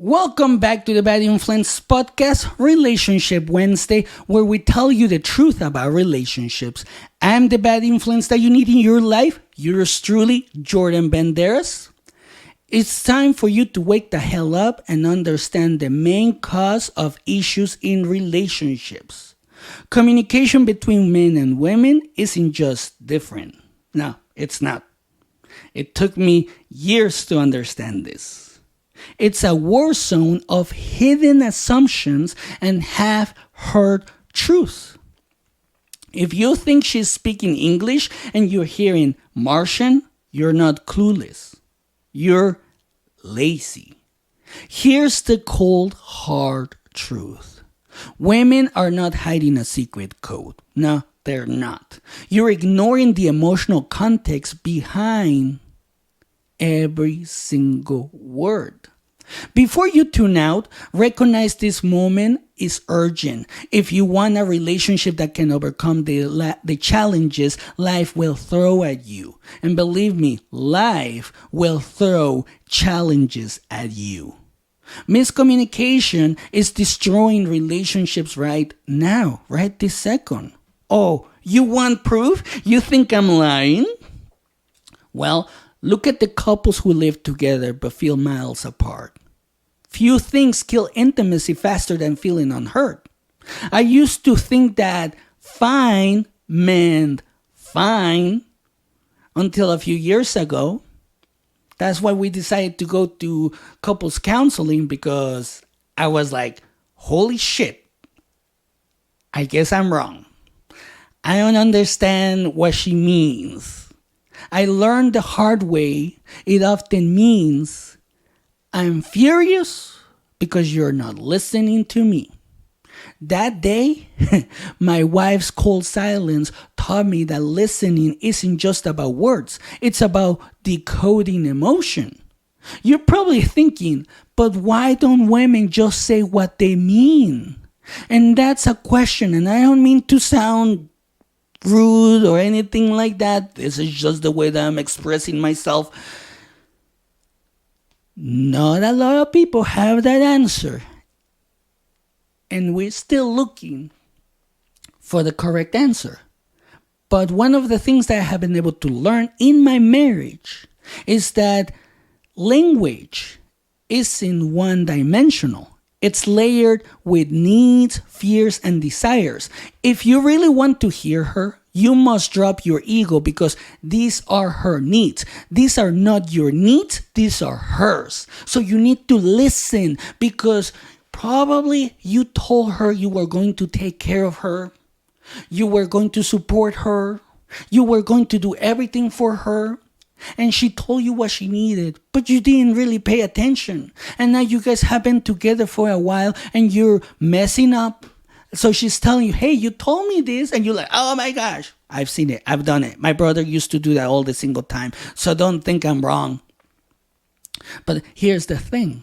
Welcome back to the Bad Influence Podcast, Relationship Wednesday, where we tell you the truth about relationships. I'm the bad influence that you need in your life. Yours truly, Jordan Banderas. It's time for you to wake the hell up and understand the main cause of issues in relationships. Communication between men and women isn't just different. No, it's not. It took me years to understand this. It's a war zone of hidden assumptions and half-heard truths. If you think she's speaking English and you're hearing Martian, you're not clueless. You're lazy. Here's the cold, hard truth. Women are not hiding a secret code. No, they're not. You're ignoring the emotional context behind every single word. Before you tune out, recognize this moment is urgent. If you want a relationship that can overcome the challenges life will throw at you. And believe me, life will throw challenges at you. Miscommunication is destroying relationships right now, right this second. Oh, you want proof? You think I'm lying? Well, look at the couples who live together but feel miles apart. Few things kill intimacy faster than feeling unheard. I used to think that fine meant fine until a few years ago. That's why we decided to go to couples counseling, because I was like, holy shit, I guess I'm wrong. I don't understand what she means. I learned the hard way. It often means I'm furious because you're not listening to me. That day, my wife's cold silence taught me that listening isn't just about words. It's about decoding emotion. You're probably thinking, but why don't women just say what they mean? And that's a question, and I don't mean to sound rude or anything like that. This is just the way that I'm expressing myself. Not a lot of people have that answer. And we're still looking for the correct answer. But one of the things that I have been able to learn in my marriage is that language isn't one-dimensional. It's layered with needs, fears, and desires. If you really want to hear her, you must drop your ego, because these are her needs. These are not your needs, these are hers. So you need to listen, because probably you told her you were going to take care of her. You were going to support her. You were going to do everything for her. And she told you what she needed, but you didn't really pay attention. And now you guys have been together for a while and you're messing up. So she's telling you, hey, you told me this. And you're like, oh my gosh, I've seen it. I've done it. My brother used to do that all the single time. So don't think I'm wrong. But here's the thing.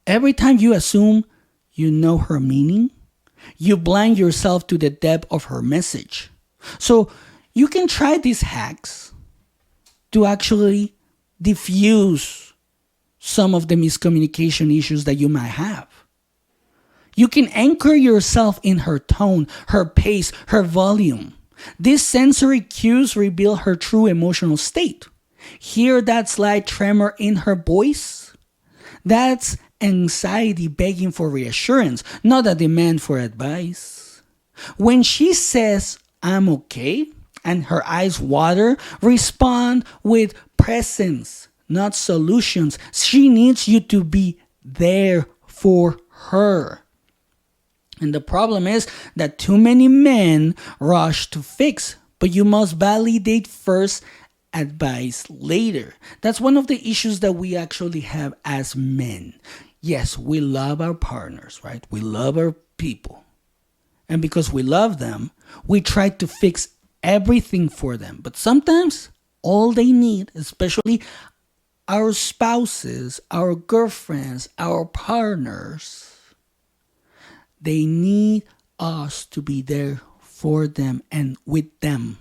Every time you assume you know her meaning, you blind yourself to the depth of her message. So you can try these hacks to actually diffuse some of the miscommunication issues that you might have. You can anchor yourself in her tone, her pace, her volume. These sensory cues reveal her true emotional state. Hear that slight tremor in her voice? That's anxiety begging for reassurance, not a demand for advice. When she says, I'm okay, and her eyes water, respond with presence, not solutions. She needs you to be there for her. And the problem is that too many men rush to fix, but you must validate first, advise later. That's one of the issues that we actually have as men. Yes, we love our partners, right? We love our people. And because we love them, we try to fix everything for them. But sometimes all they need, especially our spouses, our girlfriends, our partners, they need us to be there for them and with them.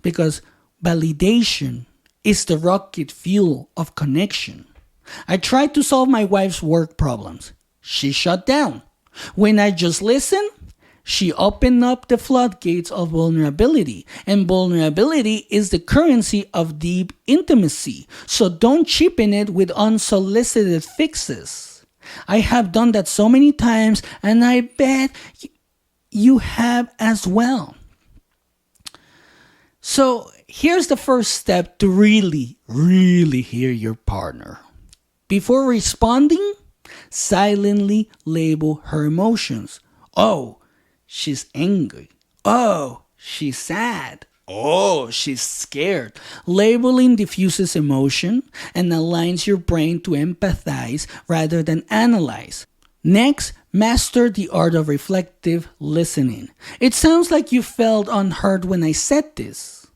Because validation is the rocket fuel of connection. I tried to solve my wife's work problems. She shut down. When I just listened, she opened up the floodgates of vulnerability. And vulnerability is the currency of deep intimacy. So don't cheapen it with unsolicited fixes. I have done that so many times, and I bet you have as well. So here's the first step to really, really hear your partner. Before responding, silently label her emotions. Oh, she's angry. Oh, she's sad. Oh, she's scared. Labeling diffuses emotion and aligns your brain to empathize rather than analyze. Next, master the art of reflective listening. It sounds like you felt unheard when I said this.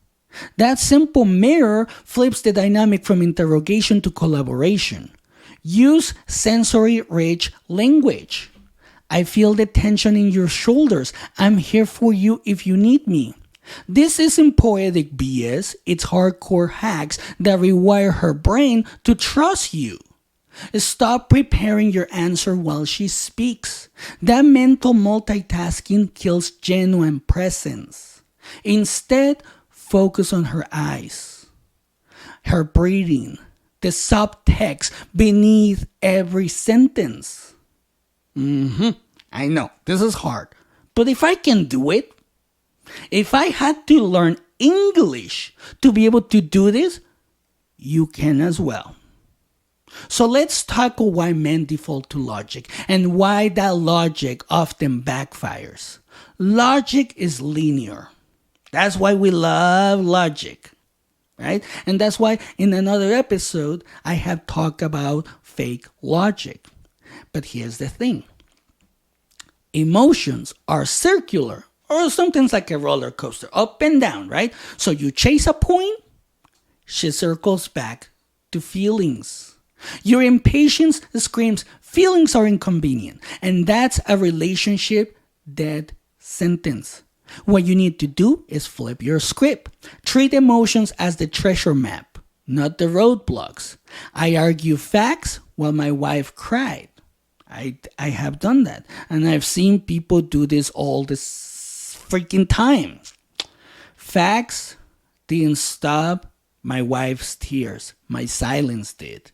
That simple mirror flips the dynamic from interrogation to collaboration. Use sensory-rich language. I feel the tension in your shoulders. I'm here for you if you need me. This isn't poetic BS. It's hardcore hacks that rewire her brain to trust you. Stop preparing your answer while she speaks. That mental multitasking kills genuine presence. Instead, focus on her eyes, her breathing, the subtext beneath every sentence. I know, this is hard. But if I can do it, if I had to learn English to be able to do this, you can as well. So let's tackle why men default to logic and why that logic often backfires. Logic is linear. That's why we love logic, right? And that's why in another episode, I have talked about fake logic. But here's the thing. Emotions are circular, or something like a roller coaster, up and down, right? So you chase a point, she circles back to feelings. Your impatience screams, feelings are inconvenient. And that's a relationship dead sentence. What you need to do is flip your script. Treat emotions as the treasure map, not the roadblocks. I argue facts while my wife cried. I have done that. And I've seen people do this all this freaking time. Facts didn't stop my wife's tears. My silence did.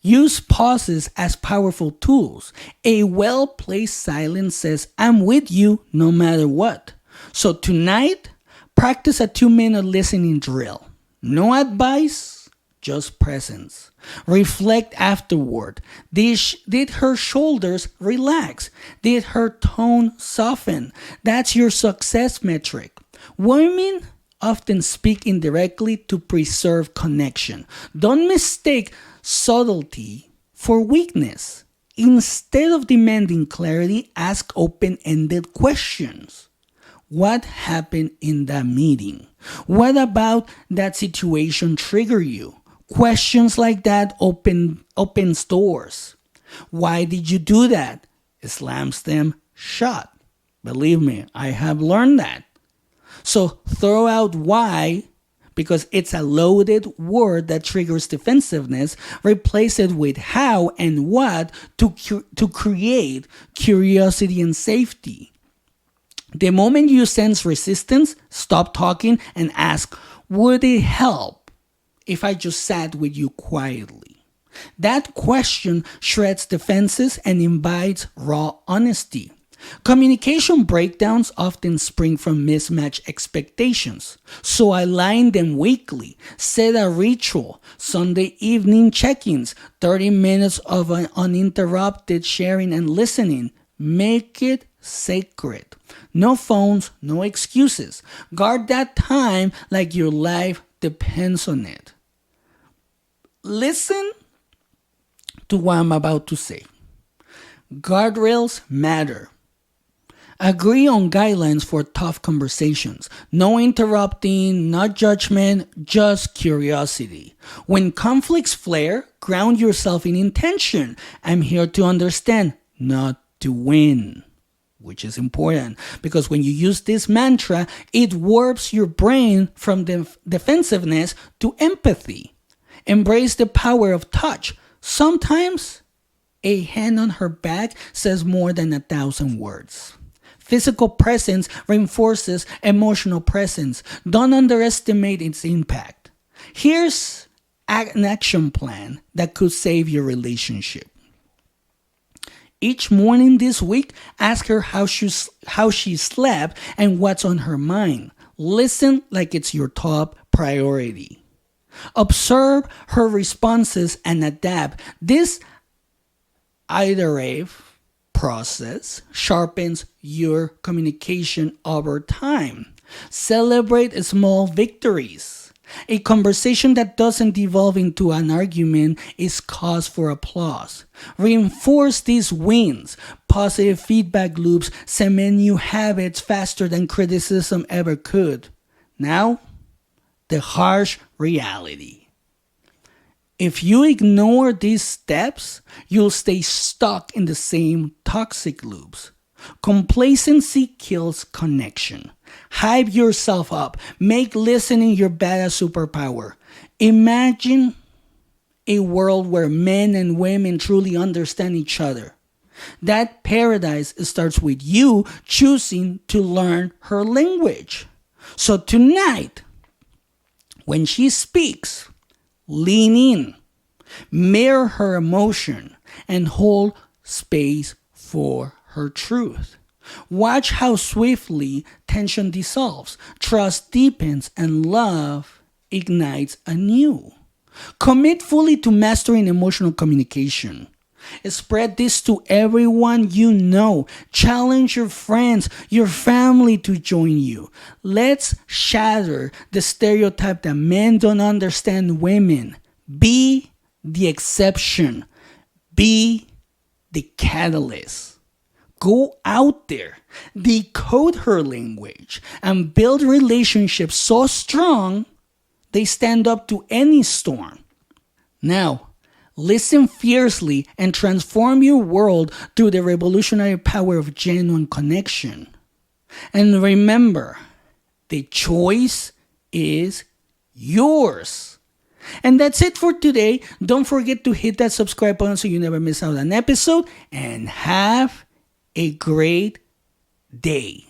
Use pauses as powerful tools. A well-placed silence says, I'm with you no matter what. So tonight, practice a 2-minute listening drill. No advice, just presence. Reflect afterward. Did her shoulders relax? Did her tone soften? That's your success metric. Women often speak indirectly to preserve connection. Don't mistake subtlety for weakness. Instead of demanding clarity, ask open-ended questions. What happened in that meeting? What about that situation trigger you? Questions like that opens doors. Why did you do that? It slams them shut. Believe me, I have learned that. So throw out why, because it's a loaded word that triggers defensiveness. Replace it with how and what to create curiosity and safety. The moment you sense resistance, stop talking and ask, would it help if I just sat with you quietly? That question shreds defenses and invites raw honesty. Communication breakdowns often spring from mismatched expectations. So align them weekly. Set a ritual. Sunday evening check-ins. 30 minutes of uninterrupted sharing and listening. Make it sacred. No phones, no excuses. Guard that time like your life depends on it. Listen to what I'm about to say. Guardrails matter. Agree on guidelines for tough conversations. No interrupting, not judgment, just curiosity. When conflicts flare, ground yourself in intention. I'm here to understand, not to win. Which is important, because when you use this mantra, it warps your brain from defensiveness to empathy. Embrace the power of touch. Sometimes a hand on her back says more than 1,000 words. Physical presence reinforces emotional presence. Don't underestimate its impact. Here's an action plan that could save your relationship. Each morning this week, ask her how she slept and what's on her mind. Listen like it's your top priority. Observe her responses and adapt. This iterative process sharpens your communication over time. Celebrate small victories. A conversation that doesn't devolve into an argument is cause for applause. Reinforce these wins. Positive feedback loops cement new habits faster than criticism ever could. Now, the harsh reality. If you ignore these steps, you'll stay stuck in the same toxic loops. Complacency kills connection. Hype yourself up. Make listening your badass superpower. Imagine a world where men and women truly understand each other. That paradise starts with you choosing to learn her language. So tonight, when she speaks, lean in, mirror her emotion, and hold space for her truth. Watch how swiftly tension dissolves, trust deepens, and love ignites anew. Commit fully to mastering emotional communication. Spread this to everyone you know. Challenge your friends, your family to join you. Let's shatter the stereotype that men don't understand women. Be the exception. Be the catalyst. Go out there, decode her language, and build relationships so strong they stand up to any storm. Now, listen fiercely and transform your world through the revolutionary power of genuine connection. And remember, the choice is yours. And that's it for today. Don't forget to hit that subscribe button so you never miss out on an episode. And have a great day.